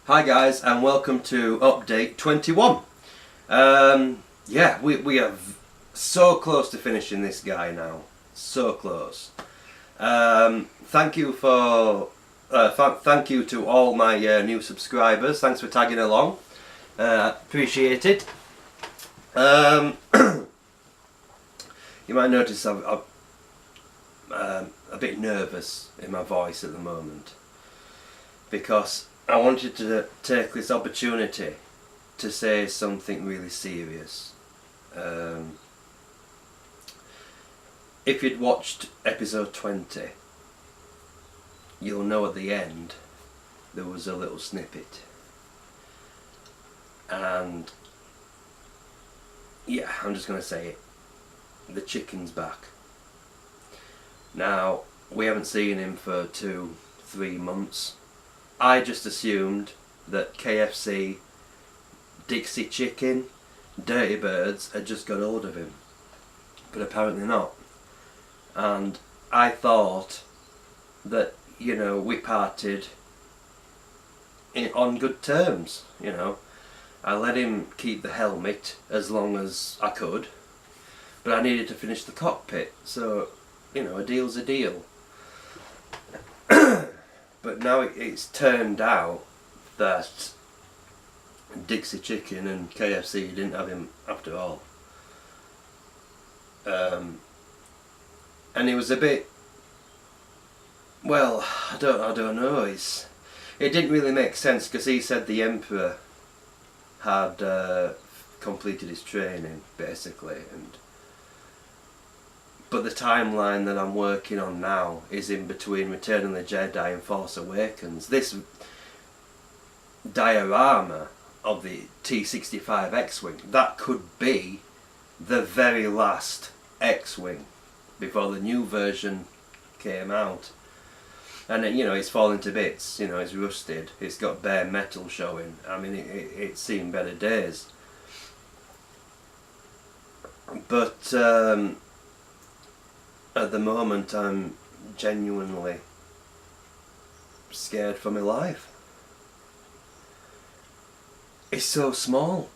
Hi guys, and welcome to update 21. Yeah, we are so close to finishing this guy now. So close. Thank you for thank you to all my new subscribers. Thanks for tagging along. Appreciate it. You might notice I'm a bit nervous in my voice at the moment because I wanted to take this opportunity to say something really serious. If you'd watched episode 20, you'll know at the end there was a little snippet. And yeah, I'm just going to say it. The chicken's back. Now, we haven't seen him for 2-3 months. I just assumed that KFC, Dixie Chicken, Dirty Birds had just got hold of him. But apparently not. And I thought that, you know, we parted on good terms, you know. I let him keep the helmet as long as I could, but I needed to finish the cockpit, so, you know, a deal's a deal. But now it's turned out that Dixie Chicken and KFC didn't have him after all. And it was a bit, well, I don't know. It didn't really make sense because he said the Emperor had completed his training basically, but the timeline that I'm working on now is in between Return of the Jedi and Force Awakens. This diorama of the T-65 X-Wing, that could be the very last X-Wing before the new version came out. And you know, it's fallen to bits, you know, it's rusted, it's got bare metal showing. I mean, it's seen better days. But at the moment I'm genuinely scared for my life. It's so small.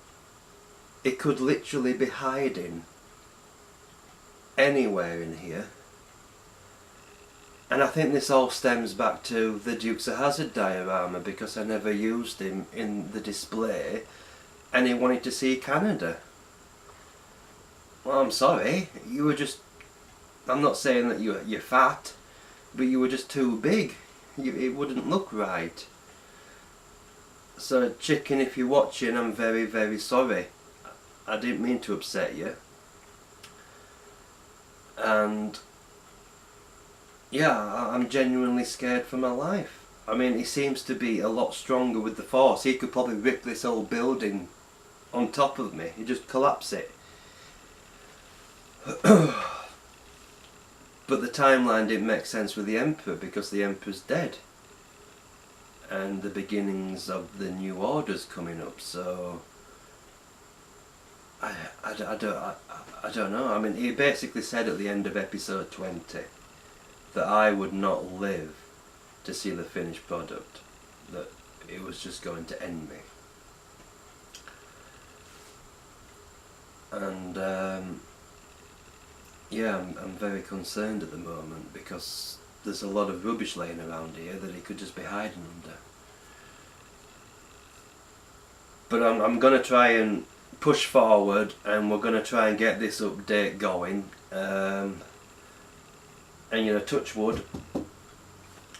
It could literally be hiding anywhere in here. And I think this all stems back to the Dukes of Hazzard diorama, because I never used him in the display and he wanted to see Canada. Well, I'm sorry, you were just, I'm not saying that you're fat, but you were just too big. It wouldn't look right. So Chicken, if you're watching, I'm very, very sorry. I didn't mean to upset you. And yeah, I'm genuinely scared for my life. I mean, he seems to be a lot stronger with the Force. He could probably rip this whole building on top of me. He'd just collapse it. But the timeline didn't make sense with the Emperor because the Emperor's dead. And the beginnings of the New Order's coming up, so I don't know. I mean, he basically said at the end of episode 20 that I would not live to see the finished product, that it was just going to end me. And yeah, I'm very concerned at the moment because there's a lot of rubbish laying around here that he could just be hiding under. But I'm going to try and push forward, and we're going to try and get this update going. And you know, touch wood,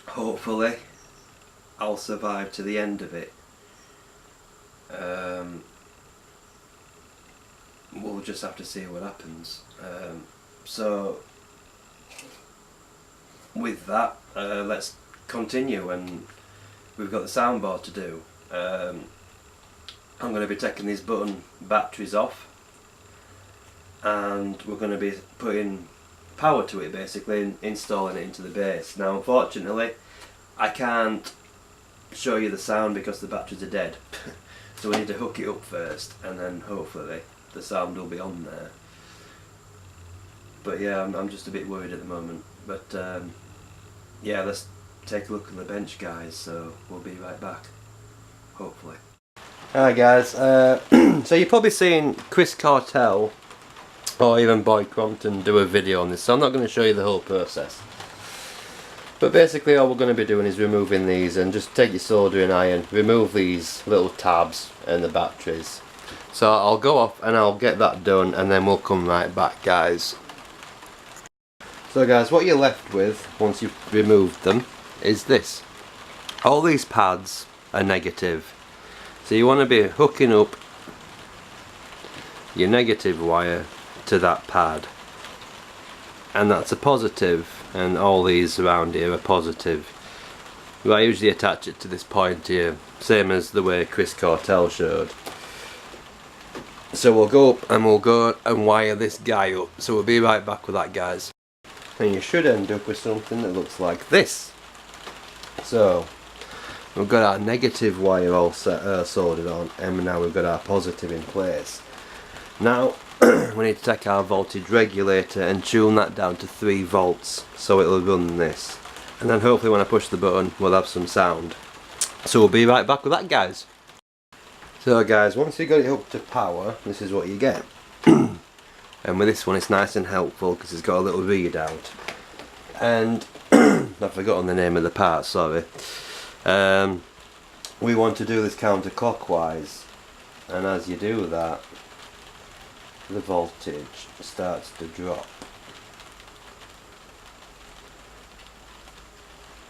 hopefully I'll survive to the end of it. We'll just have to see what happens. So with that, let's continue, and we've got the soundboard to do. I'm going to be taking these button batteries off, and we're going to be putting power to it basically, and installing it into the base. Now unfortunately I can't show you the sound because the batteries are dead. So we need to hook it up first, and then hopefully the sound will be on there. But yeah, I'm just a bit worried at the moment. But yeah, let's take a look at the bench, guys, so we'll be right back. hopefully. Alright guys, so you're probably seen Chris Cartel or even Boy Crompton do a video on this, so I'm not going to show you the whole process. But basically all we're going to be doing is removing these, and just take your soldering iron, remove these little tabs and the batteries. So I'll go off and I'll get that done, and then we'll come right back guys. So guys, what you're left with once you've removed them is this. All these pads are negative. So you want to be hooking up your negative wire to that pad, and that's a positive, and all these around here are positive. I usually attach it to this point here, same as the way Chris Cartel showed. So we'll go up and we'll go and wire this guy up. So we'll be right back with that guys. And you should end up with something that looks like this. So we've got our negative wire all soldered on, and now we've got our positive in place. Now we need to take our voltage regulator and tune that down to 3 volts so it'll run this, and then hopefully when I push the button we'll have some sound. So we'll be right back with that guys. So guys, once you got it hooked to power, this is what you get. And with this one it's nice and helpful because it's got a little readout, and I've forgotten the name of the part, sorry. We want to do this counterclockwise, and as you do that the voltage starts to drop,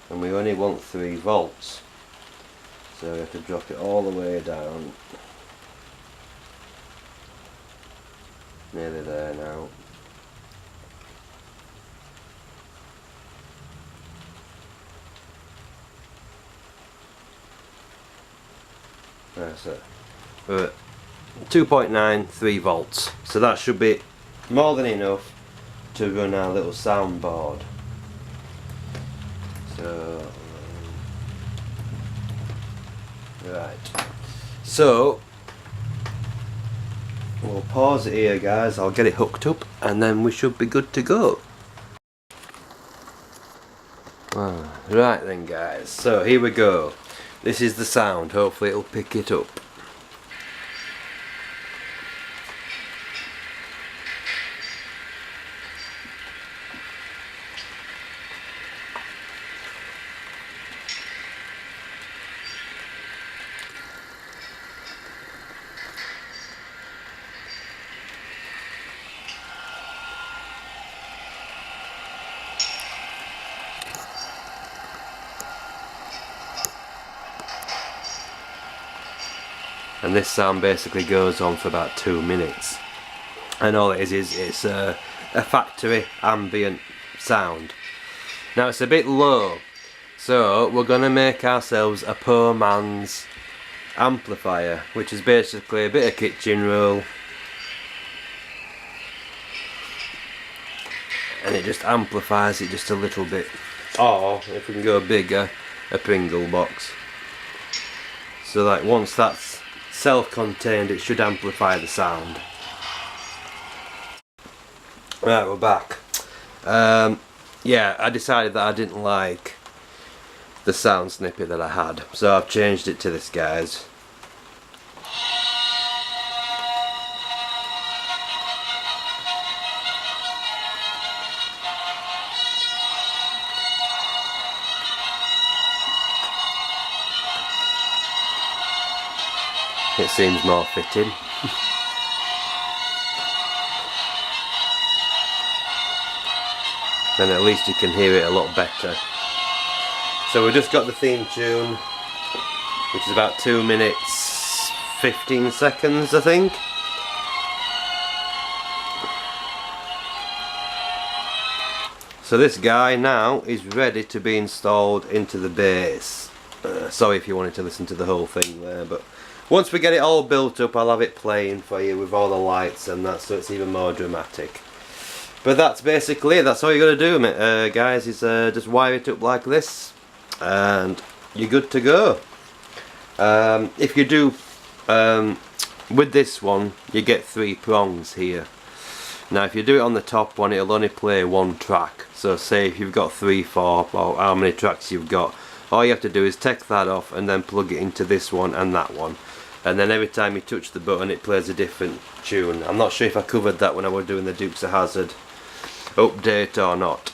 and we only want 3 volts, so we have to drop it all the way down. Nearly there now. That's it. We're at 2.93 volts, so that should be more than enough to run our little soundboard. So right, so we'll pause it here guys, I'll get it hooked up and then we should be good to go. Right then guys, so here we go. This is the sound, hopefully it'll pick it up. And this sound basically goes on for about 2 minutes, and all it is it's a factory ambient sound. Now it's a bit low, so we're going to make ourselves a poor man's amplifier, which is basically a bit of kitchen roll, and it just amplifies it just a little bit. Or if we can go bigger, a Pringle box. So like once that's self-contained, it should amplify the sound. Right, we're back. Yeah, I decided that I didn't like the sound snippet that I had, so I've changed it to this guys. It seems more fitting. Then at least you can hear it a lot better. So we just got the theme tune, which is about 2 minutes 15 seconds I think. So this guy now is ready to be installed into the bass. Sorry if you wanted to listen to the whole thing there, but once we get it all built up I'll have it playing for you with all the lights and that, so it's even more dramatic. But that's basically it. That's all you got to do, guys, is just wire it up like this and you're good to go. If you do with this one you get 3 prongs here. Now if you do it on the top one it'll only play 1 track, so say if you've got 3, 4 or how many tracks you've got, all you have to do is take that off and then plug it into this one and that one, and then every time you touch the button it plays a different tune. I'm not sure if I covered that when I was doing the Dukes of Hazzard update or not.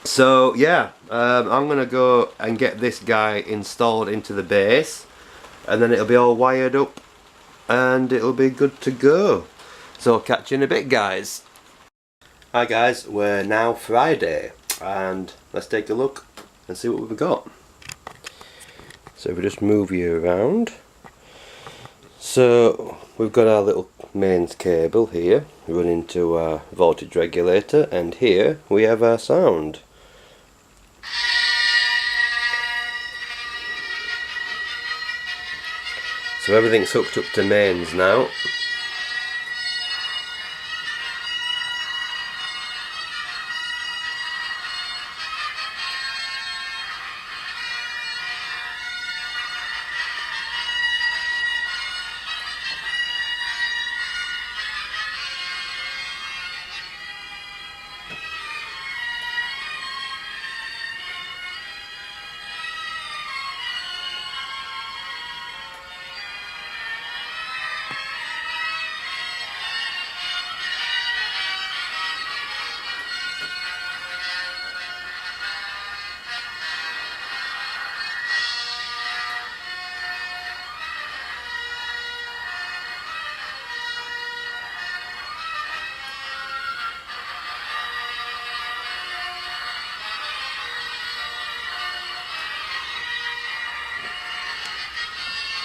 So yeah, I'm gonna go and get this guy installed into the base, and then it'll be all wired up and it'll be good to go. So I'll catch you in a bit, guys. Hi guys, we're now Friday and let's take a look and see what we've got. So if we just move you around, so we've got our little mains cable here running to our voltage regulator, and here we have our sound. So everything's hooked up to mains now.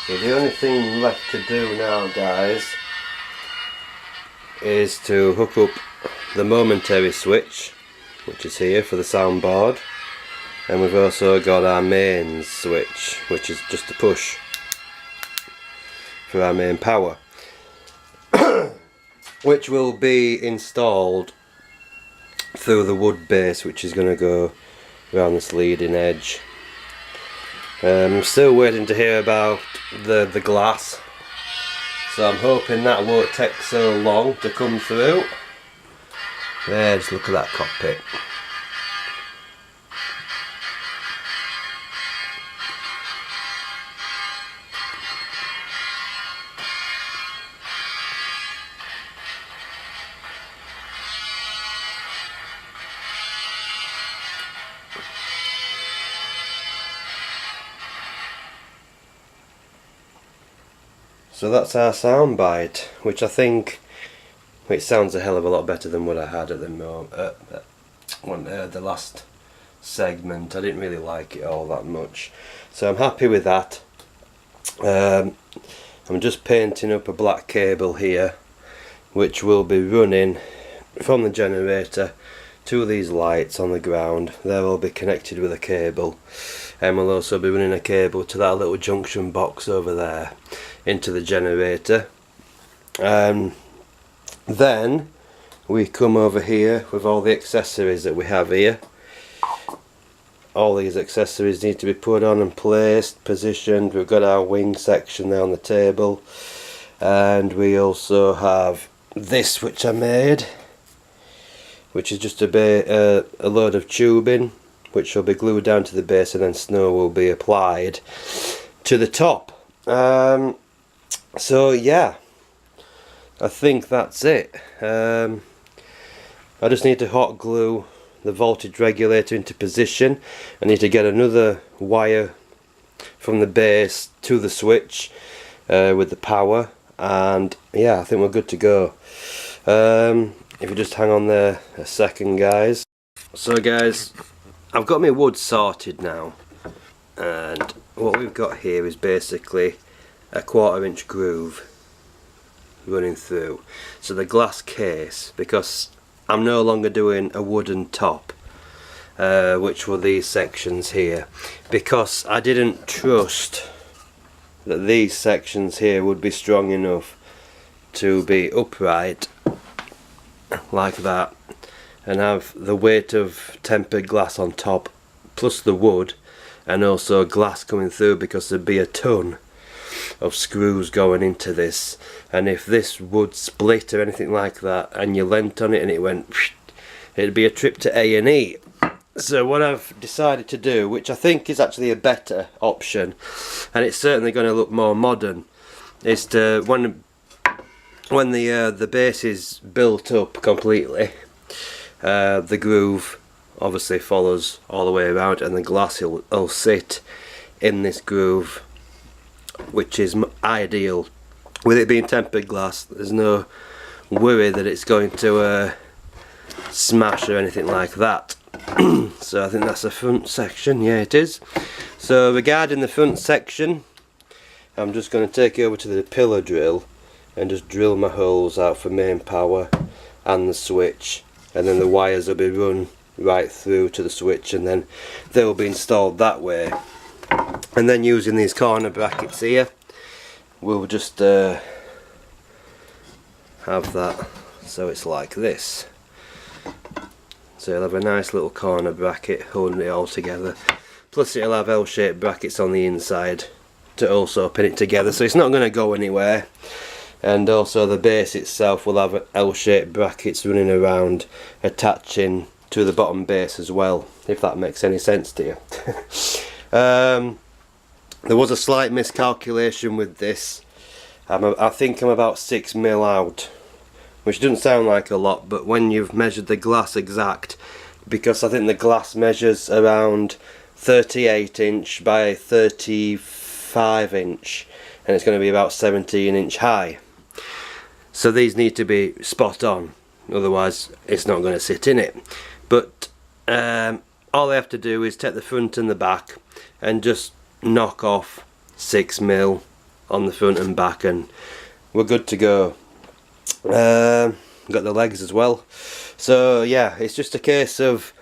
So the only thing left to do now, guys, is to hook up the momentary switch, which is here for the soundboard, and we've also got our mains switch, which is just a push for our main power, which will be installed through the wood base, which is going to go around this leading edge. I'm still waiting to hear about the glass, so I'm hoping that won't take so long to come through. There, just look at that cockpit. So that's our soundbite, which I think it sounds a hell of a lot better than what I had at the the last segment. I didn't really like it all that much, so I'm happy with that. I'm just painting up a black cable here, which will be running from the generator to these lights on the ground. They'll all be connected with a cable, and we'll also be running a cable to that little junction box over there into the generator. Then we come over here with all the accessories that we have here. All these accessories need to be put on and placed, positioned. We've got our wing section there on the table, and we also have this, which I made, which is just a load of tubing which will be glued down to the base, and then snow will be applied to the top. So yeah, I think that's it. I just need to hot glue the voltage regulator into position. I need to get another wire from the base to the switch with the power, and yeah, I think we're good to go. If you just hang on there a second, guys. So guys, I've got my wood sorted now, and what we've got here is basically a 1/4 inch groove running through. So the glass case, because I'm no longer doing a wooden top, which were these sections here, because I didn't trust that these sections here would be strong enough to be upright like that and have the weight of tempered glass on top plus the wood, and also glass coming through, because there'd be a ton of screws going into this, and if this would split or anything like that and you leant on it and it went, it'd be a trip to A&E. So what I've decided to do, which I think is actually a better option, and it's certainly going to look more modern, is to when the base is built up completely, the groove obviously follows all the way around, and the glass will sit in this groove, which is ideal. With it being tempered glass, there's no worry that it's going to smash or anything like that. So I think that's the front section. Yeah, it is. So regarding the front section, I'm just going to take it over to the pillar drill and just drill my holes out for main power and the switch, and then the wires will be run right through to the switch, and then they will be installed that way. And then using these corner brackets here, we'll just have that so it's like this. So you'll have a nice little corner bracket holding it all together, plus it'll have L-shaped brackets on the inside to also pin it together, so it's not going to go anywhere. And also the base itself will have L-shaped brackets running around, attaching to the bottom base as well, if that makes any sense to you. There was a slight miscalculation with this. I think I'm about 6 mil out, which doesn't sound like a lot, but when you've measured the glass exact, because I think the glass measures around 38 inch by 35 inch, and it's going to be about 17 inch high. So these need to be spot on, otherwise it's not going to sit in it. But all I have to do is take the front and the back and just knock off 6 mil on the front and back, and we're good to go. Got the legs as well. So yeah, it's just a case of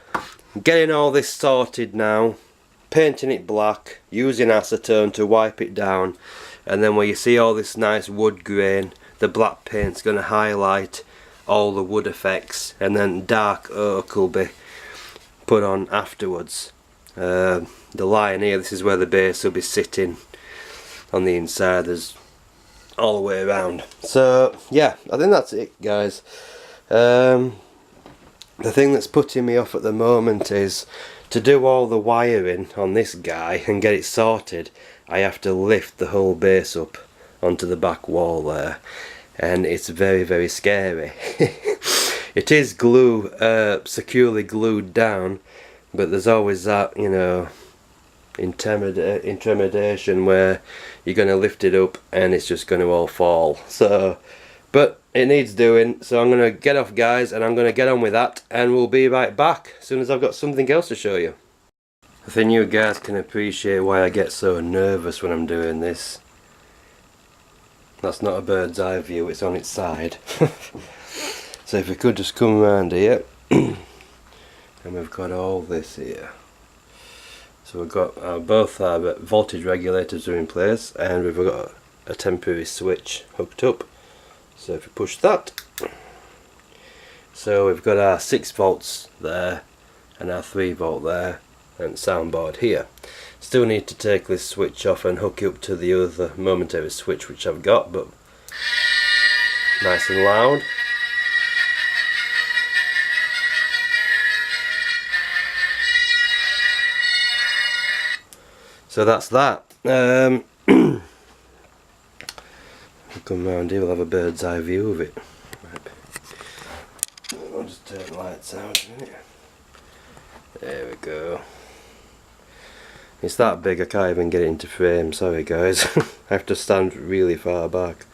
getting all this sorted now, painting it black, using acetone to wipe it down, and then where you see all this nice wood grain, the black paint's going to highlight all the wood effects, and then dark oak will be put on afterwards. The line here, this is where the base will be sitting on the inside. There's all the way around. So yeah, I think that's it, guys. The thing that's putting me off at the moment is to do all the wiring on this guy and get it sorted. I have to lift the whole base up onto the back wall there, and it's very, very scary. It is securely glued down, but there's always that, you know, intimidation where you're going to lift it up and it's just going to all fall. So, but it needs doing, so I'm going to get off, guys, and I'm going to get on with that, and we'll be right back as soon as I've got something else to show you. I think you guys can appreciate why I get so nervous when I'm doing this. That's not a bird's eye view, it's on its side. So if we could just come around here, and we've got all this here. So we've got both our voltage regulators are in place, and we've got a temporary switch hooked up. So if we push that, so we've got our 6 volts there and our 3 volt there, and soundboard here. Still need to take this switch off and hook it up to the other momentary switch which I've got, but nice and loud. So that's that. We'll come round here, we'll have a bird's eye view of it. Right. I'll just turn the lights out a minute. There we go. It's that big I can't even get it into frame, sorry guys. I have to stand really far back.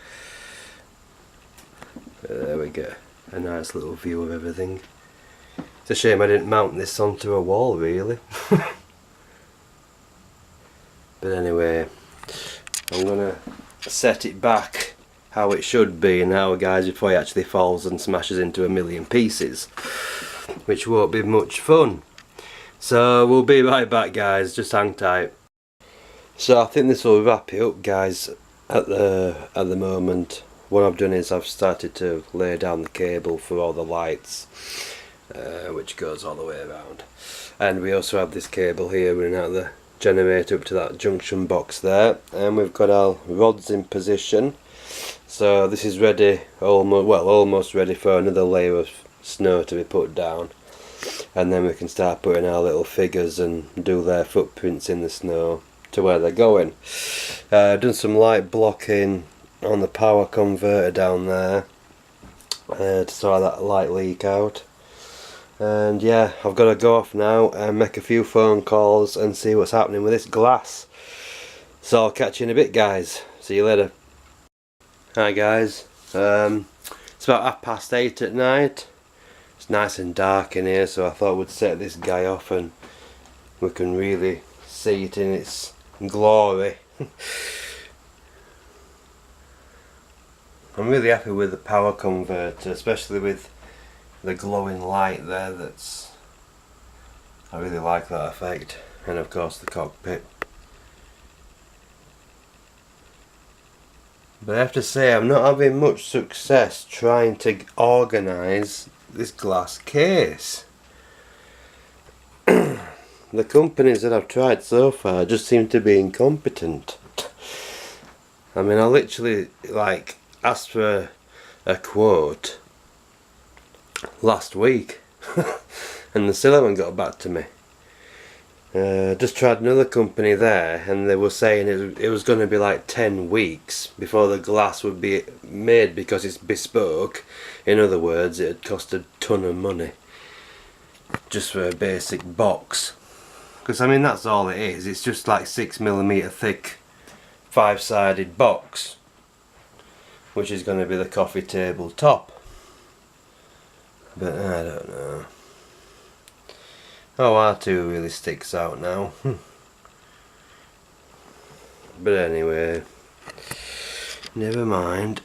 There we go. A nice little view of everything. It's a shame I didn't mount this onto a wall, really. But anyway, I'm gonna set it back how it should be now, guys, before it actually falls and smashes into a million pieces, which won't be much fun. So we'll be right back, guys, just hang tight. So I think this will wrap it up, guys, at the moment. What I've done is I've started to lay down the cable for all the lights, which goes all the way around, and we also have this cable here running out the generator up to that junction box there, and we've got our rods in position. So this is ready, almost ready for another layer of snow to be put down. and then we can start putting our little figures and do their footprints in the snow to where they're going. Done some light blocking on the power converter down there to sort that light leak out. And yeah, I've got to go off now and make a few phone calls and see what's happening with this glass. So I'll catch you in a bit, guys. See you later. Hi guys, it's about 8:30 at night. It's nice and dark in here, so I thought we'd set this guy off and we can really see it in its glory. I'm really happy with the power converter, especially with the glowing light there. I really like that effect, and of course the cockpit. But I have to say, I'm not having much success trying to organise this glass case. The companies that I've tried so far just seem to be incompetent. I mean, I literally asked for a quote last week and they still haven't got back to me. Just tried another company there, and they were saying it was going to be like 10 weeks before the glass would be made because it's bespoke. In other words, it'd cost a ton of money just for a basic box. Because I mean, that's all it is. It's just like 6mm thick 5-sided box, which is going to be the coffee table top. But I don't know. Oh, R2 really sticks out now. But anyway, never mind.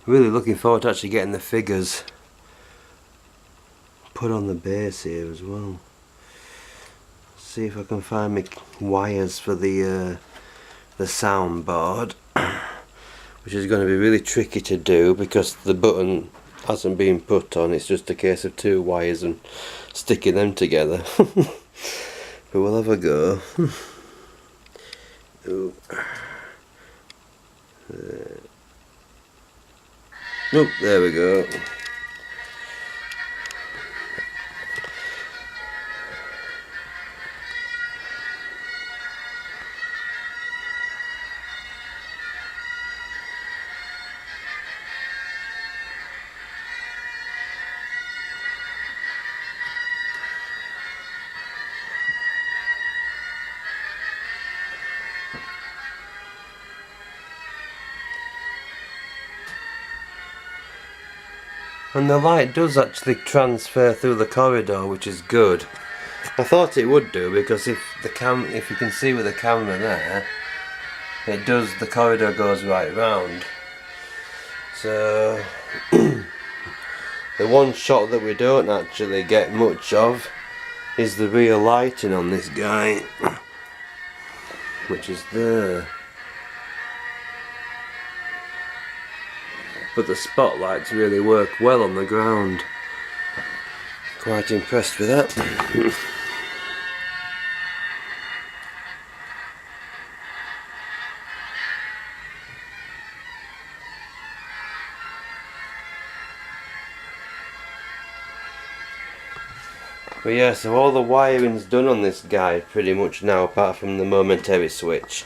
Really looking forward to actually getting the figures put on the base here as well. See if I can find me wires for the soundboard, which is going to be really tricky to do because the button hasn't been put on. It's just a case of 2 wires and sticking them together. But we'll have a go. Oh, there we go. And the light does actually transfer through the corridor, which is good. I thought it would do, because if you can see with the camera there, the corridor goes right round. So the one shot that we don't actually get much of is the rear lighting on this guy, which is there. But the spotlights really work well on the ground. Quite impressed with that. But yeah, so all the wiring's done on this guy pretty much now, apart from the momentary switch.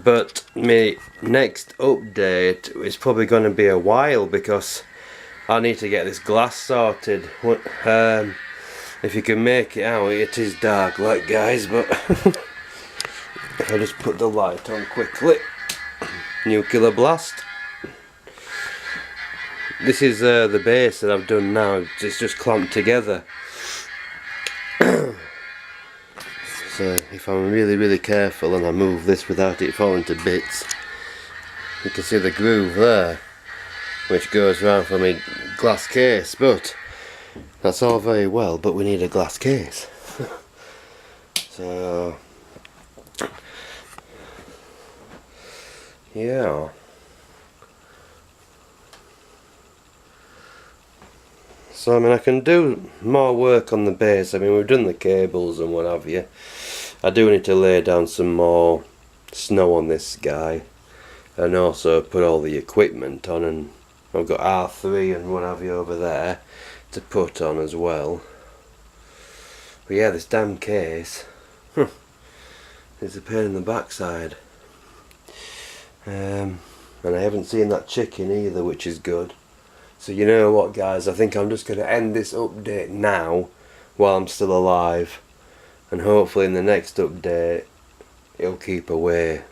But my next update is probably going to be a while, because I need to get this glass sorted. If you can make it out, it is dark like, guys, but I'll just put the light on quickly. Nuclear blast. This is the base that I've done now. It's just clamped together. So if I'm really careful and I move this without it falling to bits, you can see the groove there, which goes round for my glass case. But that's all very well, but we need a glass case. So yeah. So I mean, I can do more work on the base. I mean, we've done the cables and what have you. I do need to lay down some more snow on this guy, and also put all the equipment on and I've got R3 and what have you over there to put on as well. But yeah, this damn case is a pain in the backside. And I haven't seen that chicken either, which is good. So you know what, guys, I think I'm just going to end this update now while I'm still alive, and hopefully in the next update it'll keep away.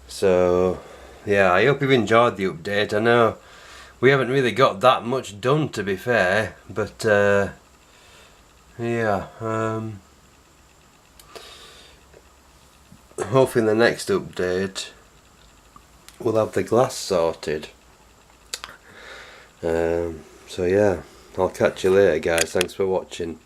So yeah, I hope you've enjoyed the update. I know we haven't really got that much done, to be fair, but yeah, hopefully in the next update we'll have the glass sorted. So yeah, I'll catch you later, guys. Thanks for watching.